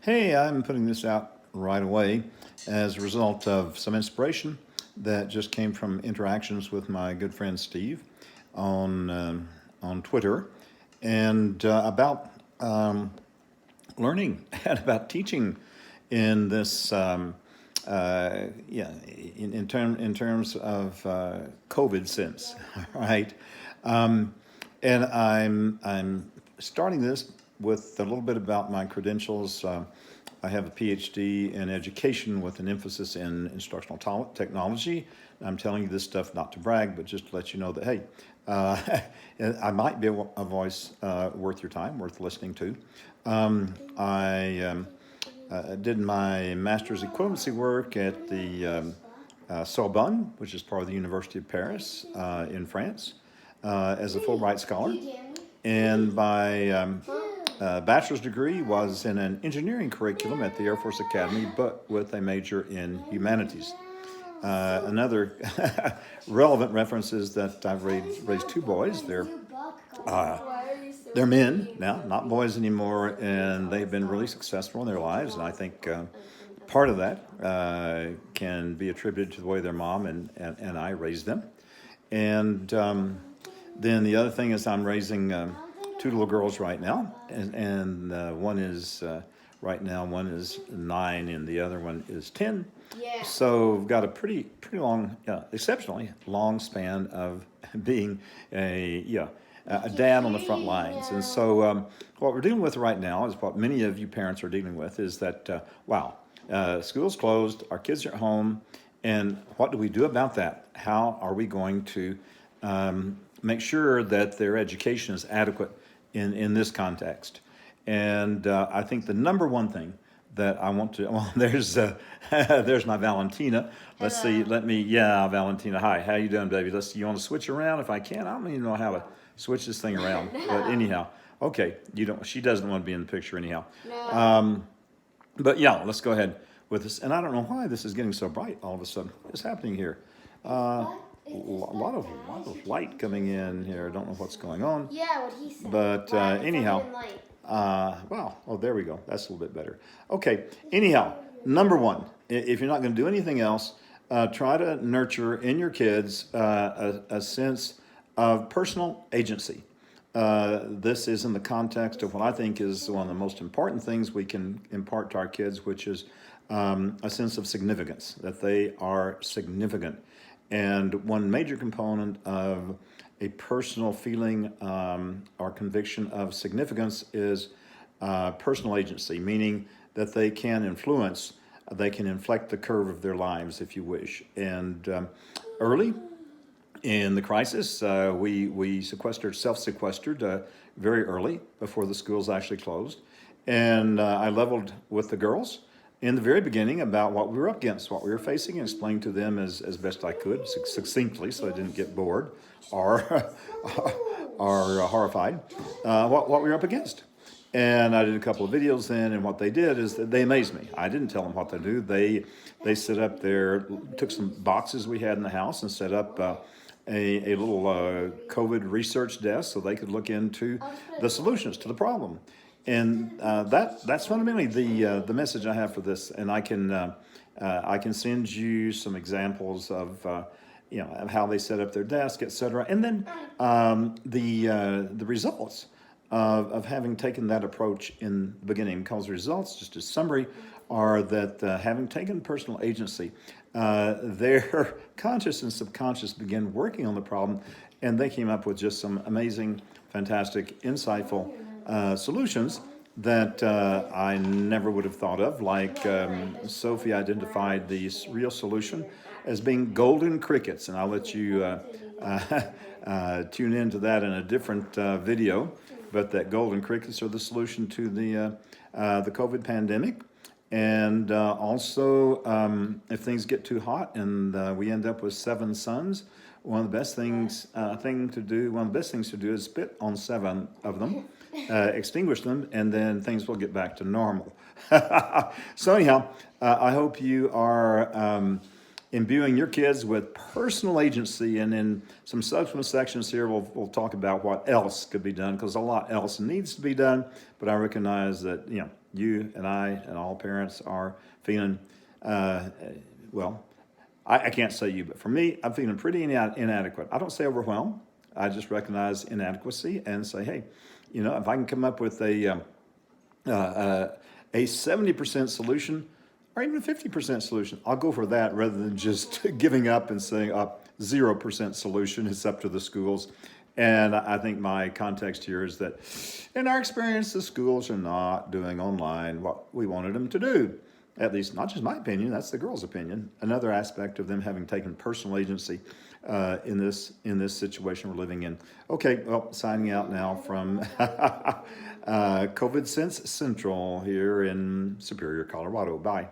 Hey, I'm putting this out right away as a result of some inspiration that just came from interactions with my good friend Steve on Twitter, and about learning and about teaching in this in terms of COVID sense, right? Um, and I'm starting this with a little bit about my credentials. I have a PhD in education with an emphasis in instructional technology. I'm telling you this stuff not to brag, but just to let you know that, hey, uh, I might be a voice worth your time, worth listening to. I did my master's equivalency work at the Sorbonne, which is part of the University of Paris in France, as a Fulbright scholar. And my bachelor's degree was in an engineering curriculum at the Air Force Academy, but with a major in humanities. Another relevant reference is that I've raised two boys. They're men now, not boys anymore, and they've been really successful in their lives. And I think part of that can be attributed to the way their mom and I raised them. And then the other thing is I'm raising two little girls right now, and one is right now one is 9, and the other one is 10. Yeah. So we've got a pretty long, exceptionally long span of being a dad on the front lines. And so what we're dealing with right now is what many of you parents are dealing with is that, wow, school's closed, our kids are at home, and what do we do about that? How are we going to make sure that their education is adequate in this context? And I think the number one thing that I want to, well, there's my Valentina. Let's see, Valentina, hi, how you doing, baby? You want to switch around? If I can, I don't even know how to switch this thing around. But anyhow, okay, she doesn't want to be in the picture anyhow. No. But yeah, let's go ahead with this. And I don't know why this is getting so bright all of a sudden. What's happening here? A lot of light coming in here. I don't know what's going on. Yeah, what he said. But Wow, it's anyhow, not even light. wow. Oh, there we go. That's a little bit better. Okay. Anyhow, number one, if you're not going to do anything else, try to nurture in your kids a sense of personal agency. This is in the context of what I think is one of the most important things we can impart to our kids, which is a sense of significance, that they are significant. And one major component of a personal feeling or conviction of significance is personal agency, meaning that they can influence, they can inflect the curve of their lives, if you wish. And early in the crisis, we self-sequestered very early before the schools actually closed. And I leveled with the girls in the very beginning about what we were up against, what we were facing, and explained to them as best I could, succinctly, so they didn't get bored or, or horrified, what we were up against. And I did a couple of videos then, and what they did is that they amazed me. I didn't tell them what to do. They set up took some boxes we had in the house and set up a little COVID research desk so they could look into the solutions to the problem. And that's fundamentally the message I have for this. And I can send you some examples of of how they set up their desk, etc. And then the results of having taken that approach in the beginning, because the results, just as summary, are that having taken personal agency, their conscious and subconscious began working on the problem, and they came up with just some amazing, fantastic, insightful solutions that I never would have thought of. Like Sophie identified the real solution as being golden crickets, and I'll let you tune into that in a different video. But that golden crickets are the solution to the COVID pandemic. And also, if things get too hot and we end up with 7 sons, one of the best things to do is spit on 7 of them, extinguish them, and then things will get back to normal. So anyhow, I hope you are imbuing your kids with personal agency, and in some subsequent sections here, we'll talk about what else could be done, because a lot else needs to be done. But I recognize that you and I and all parents are feeling, uh, well, I can't say you, but for me, I'm feeling pretty inadequate. I don't say overwhelmed. I just recognize inadequacy and say, hey, if I can come up with a 70% solution or even a 50% solution, I'll go for that rather than just giving up and saying 0% solution. It's up to the schools. And I think my context here is that in our experience, the schools are not doing online what we wanted them to do. At least, not just my opinion, that's the girls' opinion. Another aspect of them having taken personal agency in this situation we're living in. Okay, well, signing out now from COVID Sense Central here in Superior, Colorado. Bye.